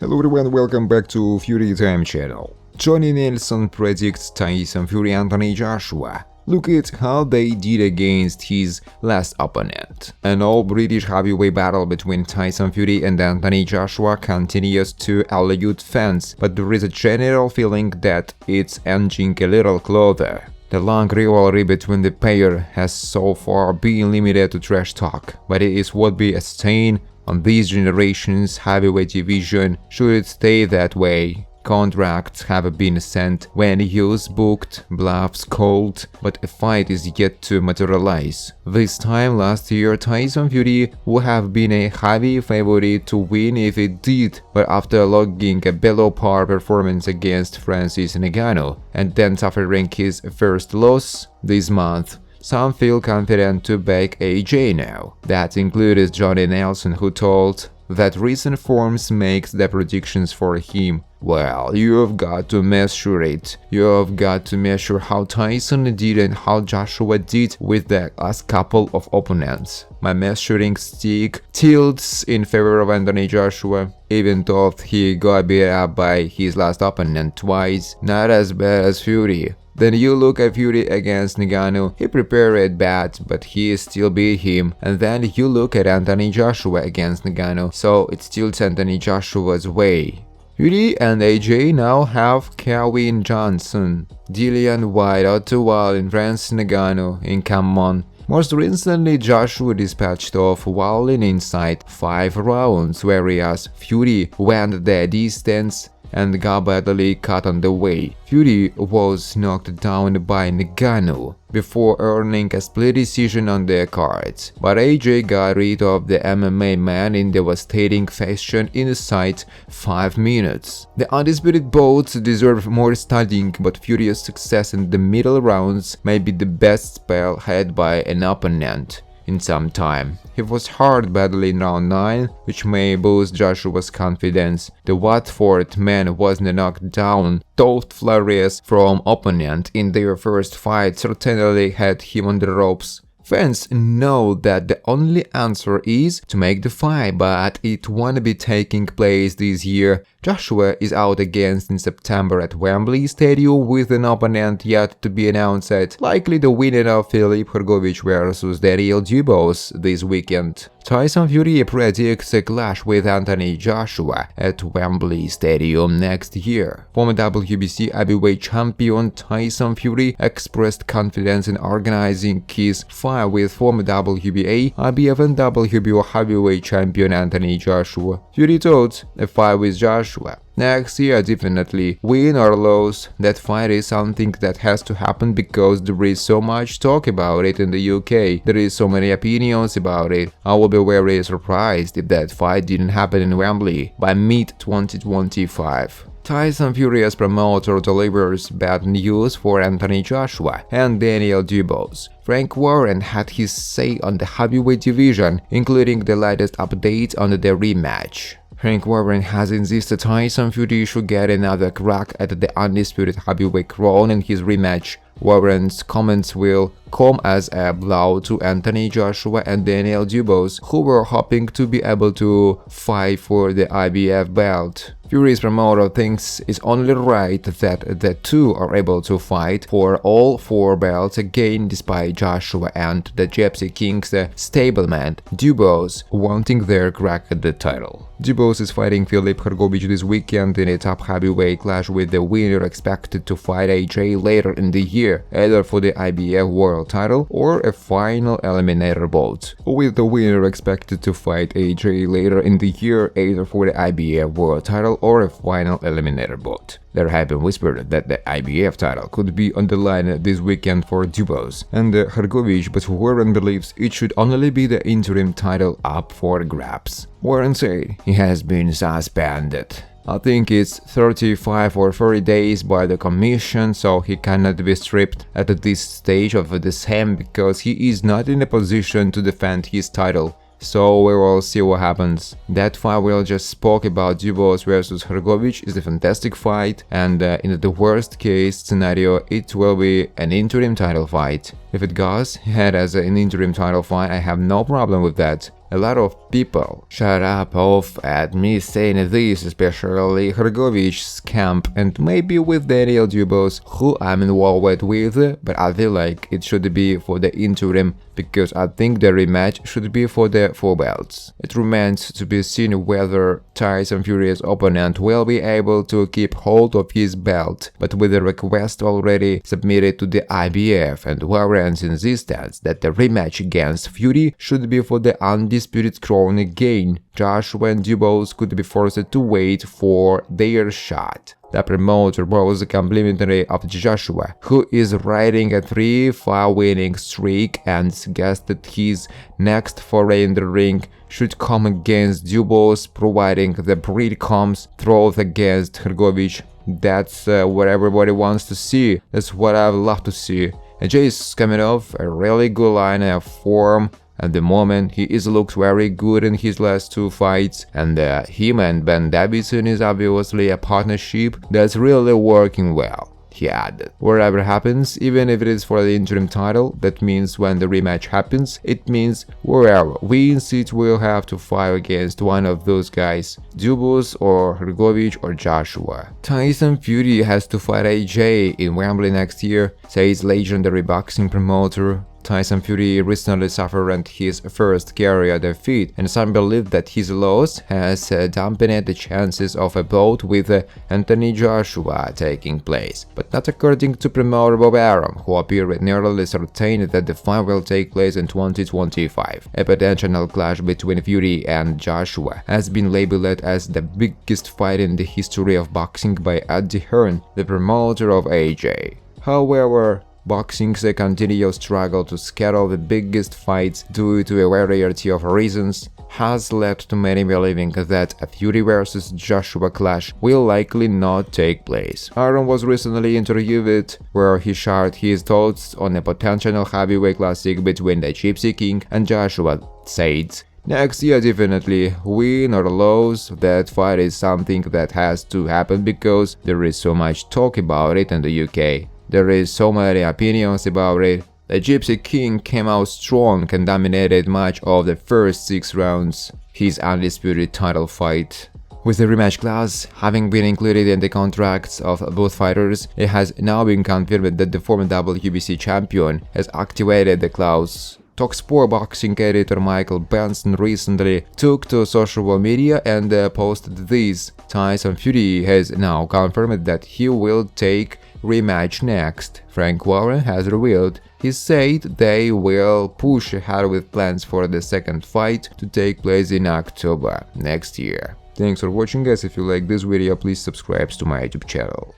Hello everyone, welcome back to Fury Time channel. Johnny Nelson predicts Tyson Fury Anthony Joshua. Look at how they did against his last opponent. An all-British heavyweight battle between Tyson Fury and Anthony Joshua continues to elude fans, but there is a general feeling that it's edging a little closer. The long rivalry between the pair has so far been limited to trash talk, but it would be a stain on this generation's heavyweight division should it stay that way. Contracts have been sent, venues booked, bluffs called, but a fight is yet to materialize. This time last year, Tyson Fury would have been a heavy favorite to win if it did, but after logging a below-par performance against Francis Ngannou and then suffering his first loss this month, some feel confident to back AJ now. That includes Johnny Nelson, who told that recent forms makes the predictions for him. Well, you've got to measure it. You've got to measure how Tyson did and how Joshua did with the last couple of opponents. My measuring stick tilts in favor of Anthony Joshua, even though he got beat up by his last opponent twice. Not as bad as Fury. Then you look at Fury against Ngannou, he prepared bad, but he still beat him. And then you look at Anthony Joshua against Ngannou, so it tilts Anthony Joshua's way. Fury and AJ now have Kevin Johnson, Dillian White, Otto Wallin, and Francis Ngannou in common. Most recently, Joshua dispatched off Wallin inside 5 rounds, whereas Fury went the distance and got badly cut on the way. Fury was knocked down by Ngannou before earning a split decision on their cards, but AJ got rid of the MMA man in devastating fashion inside 5 minutes. The undisputed bout deserve more studying, but Fury's success in the middle rounds may be the best spell had by an opponent in some time. He was hard badly in round 9, which may boost Joshua's confidence. The Watford man wasn't knocked down. Thought flurries from opponent in their first fight certainly had him on the ropes. Fans know that the only answer is to make the fight, but it won't be taking place this year. Joshua is out against in September at Wembley Stadium with an opponent yet to be announced, likely the winner of Filip Hrgović vs Daniel Dubois this weekend. Tyson Fury predicts a clash with Anthony Joshua at Wembley Stadium next year. Former WBC heavyweight champion Tyson Fury expressed confidence in organizing his fight with former WBA, IBF and WBO heavyweight champion Anthony Joshua. Fury thought a fight with Joshua next year definitely. Win or lose, that fight is something that has to happen because there is so much talk about it in the UK. There is so many opinions about it. I will be very surprised if that fight didn't happen in Wembley by mid-2025. Tyson Fury's promoter delivers bad news for Anthony Joshua and Daniel Dubois. Frank Warren had his say on the heavyweight division, including the latest updates on the rematch. Frank Warren has insisted Tyson Fury should get another crack at the undisputed heavyweight crown in his rematch. Warren's comments will come as a blow to Anthony Joshua and Daniel Dubois, who were hoping to be able to fight for the IBF belt. Fury's promoter thinks it's only right that the two are able to fight for all 4 belts again, despite Joshua and the Gypsy King's stableman Dubois wanting their crack at the title. Dubois is fighting Filip Hrgović this weekend in a top heavyweight clash, with the winner expected to fight AJ later in the year, either for the IBF world title or a final eliminator bout. With the winner expected to fight AJ later in the year, either for the IBF world title or a final eliminator bout. There have been whispers that the IBF title could be on the line this weekend for Dubois and Hrgović, but Warren believes it should only be the interim title up for grabs. Warren said he has been suspended. I think it's 35 or 40 days by the commission, so he cannot be stripped at this stage of the same because he is not in a position to defend his title. So we will see what happens. That fight we just spoke about, Dubois vs Hrgović, is a fantastic fight, and in the worst case scenario it will be an interim title fight. If it goes ahead as an interim title fight, I have no problem with that. A lot of people shut up off at me saying this, especially Hrgovic's camp and maybe with Daniel Dubois, who I'm involved with, but I feel like it should be for the interim because I think the rematch should be for the 4 belts. It remains to be seen whether Tyson Fury's opponent will be able to keep hold of his belt, but with the request already submitted to the IBF and Warren's insistence that the rematch against Fury should be for the undisputed crown again, Joshua and Dubois could be forced to wait for their shot. The promoter was complimentary of Joshua, who is riding a 3-5 winning streak, and suggested his next foray in the ring should come against Dubois, providing the breed comes through against Hrgovic. That's what everybody wants to see. That's what I would love to see. AJ is coming off a really good line of form. At the moment, he is looked very good in his last 2 fights, and him and Ben Davison is obviously a partnership that's really working well. He added, whatever happens, even if it is for the interim title, that means when the rematch happens, it means whoever wins it will have to fight against one of those guys, Dubois or Hrgovic or Joshua. Tyson Fury has to fight AJ in Wembley next year, says legendary boxing promoter. Tyson Fury recently suffered his first career defeat, and some believe that his loss has dampened the chances of a bout with Anthony Joshua taking place. But not according to promoter Bob Arum, who appeared nearly certain that the fight will take place in 2025. A potential clash between Fury and Joshua has been labeled as the biggest fight in the history of boxing by Eddie Hearn, the promoter of AJ. However, boxing's continual struggle to schedule the biggest fights due to a variety of reasons has led to many believing that a Fury vs Joshua clash will likely not take place. Aaron was recently interviewed where he shared his thoughts on a potential heavyweight classic between the Gypsy King and Joshua, said, "Next year definitely, win or lose, that fight is something that has to happen because there is so much talk about it in the UK. There is so many opinions about it. The Gypsy King came out strong and dominated much of the first 6 rounds. His undisputed title fight." With the rematch clause having been included in the contracts of both fighters, it has now been confirmed that the former WBC champion has activated the clause. Talksport boxing editor Michael Benson recently took to social media and posted this. Tyson Fury has now confirmed that he will take rematch next. Frank Warren has revealed he said they will push ahead with plans for the second fight to take place in October next year. Thanks for watching, guys. If you like this video, please subscribe to my YouTube channel.